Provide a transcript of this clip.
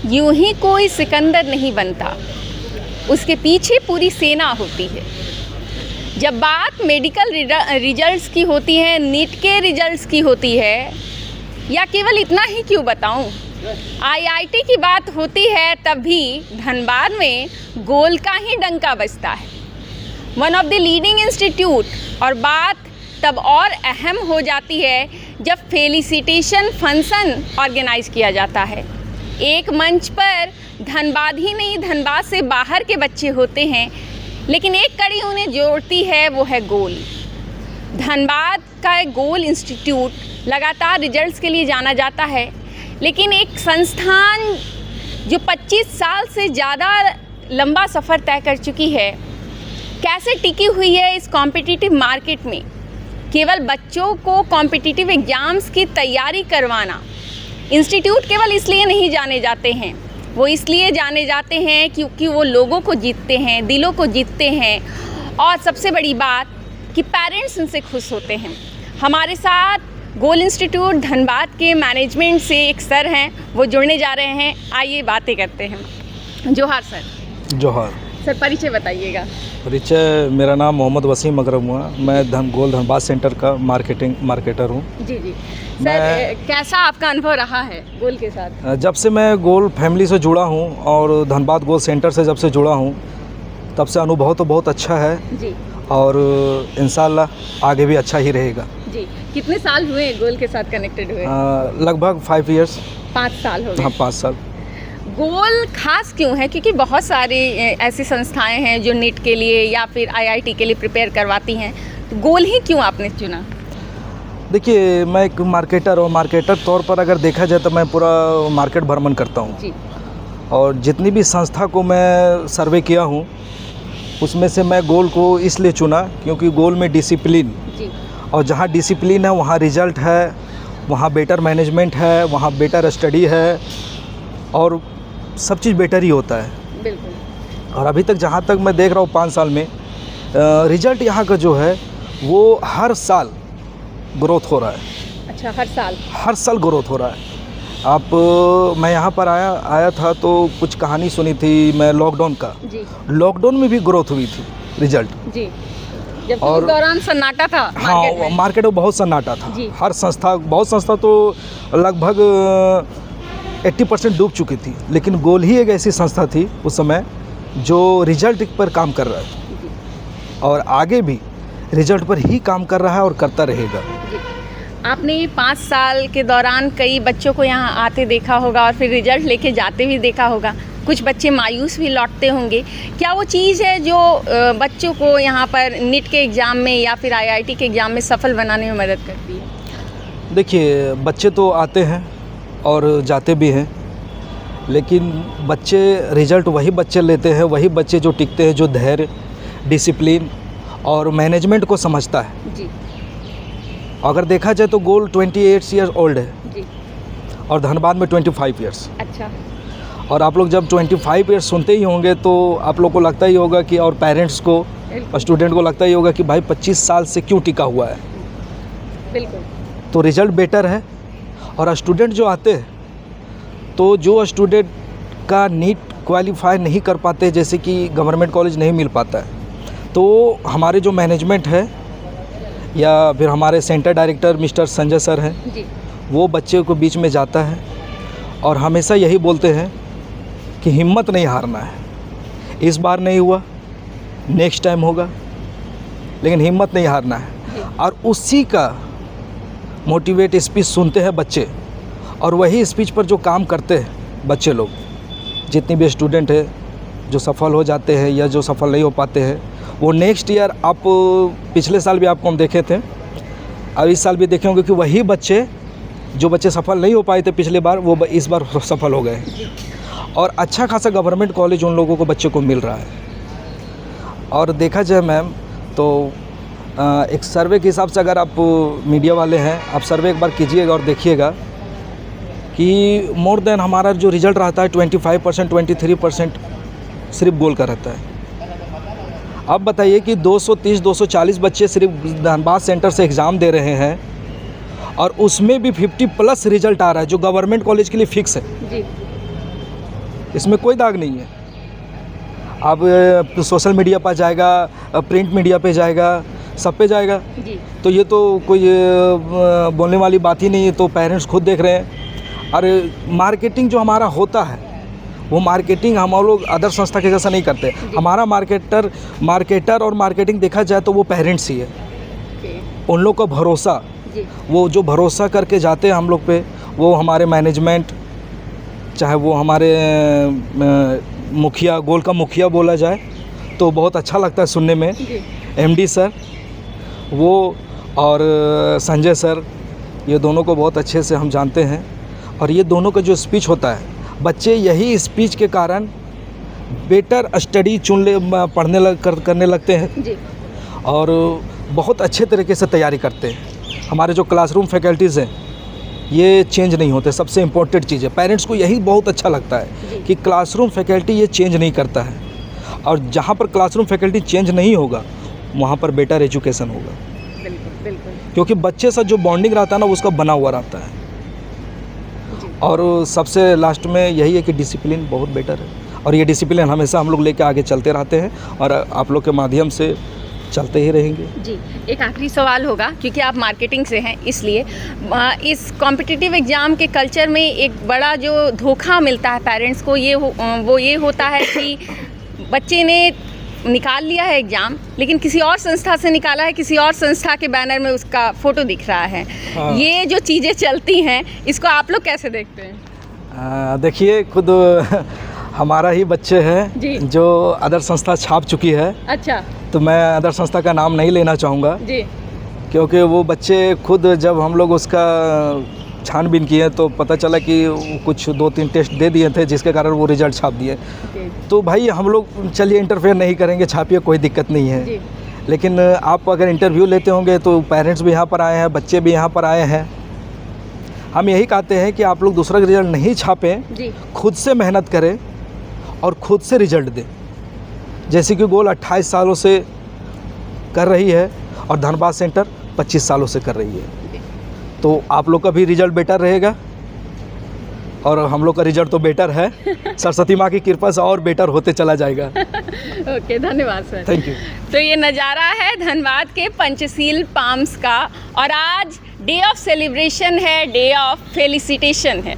यूं ही कोई सिकंदर नहीं बनता, उसके पीछे पूरी सेना होती है। जब बात मेडिकल रिजल्ट्स की होती है, नीट के रिजल्ट्स की होती है, या केवल इतना ही क्यों बताऊं, आईआईटी की बात होती है, तब भी धनबाद में गोल का ही डंका बजता है, one of the leading institute. और बात तब और अहम हो जाती है जब फेलिसिटेशन फंक्शन ऑर्गेनाइज किया जाता है। एक मंच पर धनबाद ही नहीं, धनबाद से बाहर के बच्चे होते हैं, लेकिन एक कड़ी उन्हें जोड़ती है, वो है गोल। धनबाद का गोल इंस्टीट्यूट लगातार रिजल्ट्स के लिए जाना जाता है, लेकिन एक संस्थान जो 25 साल से ज़्यादा लंबा सफ़र तय कर चुकी है, कैसे टिकी हुई है इस कॉम्पिटिटिव मार्केट में। केवल बच्चों को कॉम्पिटिटिव एग्ज़ाम्स की तैयारी करवाना, इंस्टीट्यूट केवल इसलिए नहीं जाने जाते हैं, वो इसलिए जाने जाते हैं क्योंकि वो लोगों को जीतते हैं, दिलों को जीतते हैं, और सबसे बड़ी बात कि पेरेंट्स उनसे खुश होते हैं। हमारे साथ गोल इंस्टीट्यूट धनबाद के मैनेजमेंट से एक सर हैं, वो जुड़ने जा रहे हैं, आइए बातें करते हैं। जोहार सर। जोहार सर, परिचय बताइएगा। परिचय, मेरा नाम मोहम्मद वसीम अकरम हुआ, मैं गोल धनबाद सेंटर का मार्केटर हूँ। जी जी सर, कैसा आपका अनुभव रहा है गोल के साथ? जब से मैं गोल फैमिली से जुड़ा हूँ और धनबाद गोल सेंटर से जब से जुड़ा हूँ, तब से अनुभव तो बहुत अच्छा है जी, और इंशाल्लाह आगे भी अच्छा ही रहेगा जी। कितने साल हुए गोल के साथ कनेक्टेड हुए? लगभग 5 इयर्स। 5 साल हो गए। हाँ, 5 साल। गोल खास क्यों है? क्योंकि बहुत सारी ऐसी संस्थाएं हैं जो नीट के लिए या फिर आईआईटी के लिए प्रिपेयर करवाती हैं, तो गोल ही क्यों आपने चुना? देखिए, मैं एक मार्केटर तौर पर अगर देखा जाए तो मैं पूरा मार्केट भ्रमण करता हूँ जी, और जितनी भी संस्था को मैं सर्वे किया हूँ, उसमें से मैं गोल को इसलिए चुना क्योंकि गोल में डिसिप्लिन जी, और जहाँ डिसिप्लिन है वहाँ रिजल्ट है, वहाँ बेटर मैनेजमेंट है, वहाँ बेटर स्टडी है, और सब चीज़ बेटर ही होता है। बिल्कुल। और अभी तक जहाँ तक मैं देख रहा हूँ 5 साल में रिजल्ट यहाँ का जो है वो हर साल ग्रोथ हो रहा है। अच्छा, हर साल ग्रोथ हो रहा है। मैं यहाँ पर आया था तो कुछ कहानी सुनी थी मैं लॉकडाउन का जी, लॉकडाउन में भी ग्रोथ हुई थी रिजल्ट जी, जब और उस दौरान सन्नाटा था। हाँ, मार्केट में बहुत सन्नाटा था। हर संस्था, बहुत संस्था तो लगभग 80% डूब चुकी थी, लेकिन गोल ही एक ऐसी संस्था थी उस समय जो रिजल्ट पर काम कर रहा है और आगे भी रिजल्ट पर ही काम कर रहा है और करता रहेगा। आपने 5 साल के दौरान कई बच्चों को यहाँ आते देखा होगा और फिर रिजल्ट लेके जाते भी देखा होगा, कुछ बच्चे मायूस भी लौटते होंगे। क्या वो चीज़ है जो बच्चों को यहाँ पर नीट के एग्ज़ाम में या फिर आईआईटी के एग्ज़ाम में सफल बनाने में मदद करती है? देखिए, बच्चे तो आते हैं और जाते भी हैं, लेकिन बच्चे रिजल्ट वही बच्चे लेते हैं, वही बच्चे जो टिकते हैं, जो धैर्य, डिसिप्लिन और मैनेजमेंट को समझता है जी। अगर देखा जाए तो गोल 28 ईयर्स ओल्ड है जी, और धनबाद में 25 ईयर्स। अच्छा। और आप लोग जब 25 ईयर्स सुनते ही होंगे तो आप लोग को लगता ही होगा कि, और पेरेंट्स को और स्टूडेंट को लगता ही होगा कि भाई 25 साल से क्यों टिका हुआ है। बिल्कुल। तो रिजल्ट बेटर है, और स्टूडेंट जो आते हैं, तो जो स्टूडेंट का नीट क्वालिफाई नहीं कर पाते, जैसे कि गवर्नमेंट कॉलेज नहीं मिल पाता है, तो हमारे जो मैनेजमेंट है या फिर हमारे centre director mister Sanjay sir हैं जी, वो बच्चे को बीच में जाता है और हमेशा यही बोलते हैं कि हिम्मत नहीं हारना है। इस बार नहीं हुआ, नेक्स्ट टाइम होगा, लेकिन हिम्मत नहीं हारना है। और उसी का मोटिवेट स्पीच सुनते हैं बच्चे, और वही स्पीच पर जो काम करते हैं बच्चे लोग, जितनी भी स्टूडेंट है जो सफल हो जाते हैं या जो सफल नहीं हो पाते हैं, वो नेक्स्ट ईयर, आप पिछले साल भी आपको हम देखे थे और इस साल भी देखे होंगे कि वही बच्चे, जो बच्चे सफल नहीं हो पाए थे पिछले बार, वो इस बार सफल हो गए, और अच्छा खासा गवर्नमेंट कॉलेज उन लोगों को, बच्चे को मिल रहा है। और देखा जाए मैम तो एक सर्वे के हिसाब से, अगर आप मीडिया वाले हैं, आप सर्वे एक बार कीजिएगा और देखिएगा कि मोर देन हमारा जो रिज़ल्ट रहता है 25%, 23% सिर्फ गोल का रहता है। अब बताइए कि 230-240 बच्चे सिर्फ धनबाद सेंटर से एग्ज़ाम दे रहे हैं, और उसमें भी 50+ रिजल्ट आ रहा है, जो गवर्नमेंट कॉलेज के लिए फ़िक्स है जी। इसमें कोई दाग नहीं है। अब सोशल मीडिया पर जाएगा, प्रिंट मीडिया पे जाएगा, सब पे जाएगा। जी तो ये तो कोई बोलने वाली बात ही नहीं है। तो पेरेंट्स खुद देख रहे हैं। और मार्केटिंग जो हमारा होता है वो मार्केटिंग हम लोग अदर संस्था के जैसा नहीं करते। हमारा मार्केटर और मार्केटिंग देखा जाए तो वो पेरेंट्स ही है। ओके उन लोग का भरोसा, जी वो जो भरोसा करके जाते हैं हम लोग पे, वो हमारे मैनेजमेंट, चाहे वो हमारे मुखिया, गोल का मुखिया बोला जाए तो बहुत अच्छा लगता है सुनने में। जी एमडी सर वो और संजय सर, ये दोनों को बहुत अच्छे से हम जानते हैं। और ये दोनों का जो स्पीच होता है, बच्चे यही स्पीच के कारण बेटर स्टडी करने लगते हैं जी और बहुत अच्छे तरीके से तैयारी करते हैं। हमारे जो क्लासरूम फैकल्टीज़ हैं ये चेंज नहीं होते। सबसे इम्पोर्टेंट चीज़ है, पेरेंट्स को यही बहुत अच्छा लगता है कि क्लासरूम फैकल्टी ये चेंज नहीं करता है। और जहाँ पर क्लासरूम फैकल्टी चेंज नहीं होगा वहाँ पर बेटर एजुकेशन होगा। बिल्कुल बिल्कुल क्योंकि बच्चे साथ जो बॉन्डिंग रहता है ना, उसका बना हुआ रहता है। और सबसे लास्ट में यही है कि डिसिप्लिन बहुत बेटर है। और ये डिसिप्लिन हमेशा हम लोग लेके आगे चलते रहते हैं और आप लोग के माध्यम से चलते ही रहेंगे। जी एक आखिरी सवाल होगा, क्योंकि आप मार्केटिंग से हैं, इसलिए इस कॉम्पिटिटिव एग्ज़ाम के कल्चर में एक बड़ा जो धोखा मिलता है पेरेंट्स को, वो ये होता है कि बच्चे ने निकाल लिया है एग्ज़ाम, लेकिन किसी और संस्था से निकाला है, किसी और संस्था के बैनर में उसका फ़ोटो दिख रहा है। हाँ। ये जो चीज़ें चलती हैं, इसको आप लोग कैसे देखते हैं? देखिए, खुद हमारा ही बच्चे हैं जी। जो अदर संस्था छाप चुकी है। अच्छा तो मैं अदर संस्था का नाम नहीं लेना चाहूँगा, जी क्योंकि वो बच्चे खुद जब हम लोग उसका छानबीन किए तो पता चला कि कुछ 2-3 टेस्ट दे दिए थे जिसके कारण वो रिजल्ट छाप दिए। ओके तो भाई हम लोग चलिए इंटरफेयर नहीं करेंगे, छापिए, कोई दिक्कत नहीं है। जी लेकिन आप अगर इंटरव्यू लेते होंगे तो पेरेंट्स भी यहाँ पर आए हैं, बच्चे भी यहाँ पर आए हैं। हम यही कहते हैं कि आप लोग दूसरा का रिजल्ट नहीं छापें, जी खुद से मेहनत करें और खुद से रिजल्ट दें। जैसे कि गोल 28 सालों से कर रही है और धनबाद सेंटर 25 सालों से कर रही है। तो आप लोग का भी रिजल्ट बेटर रहेगा और हम लोग का रिजल्ट तो बेटर है। सरस्वती माँ की कृपा से और बेटर होते चला जाएगा। ओके, धन्यवाद सर। Thank you. तो ये नज़ारा है धनबाद के पंचशील पाम्स का, और आज डे ऑफ सेलिब्रेशन है, डे ऑफ फेलिसिटेशन है।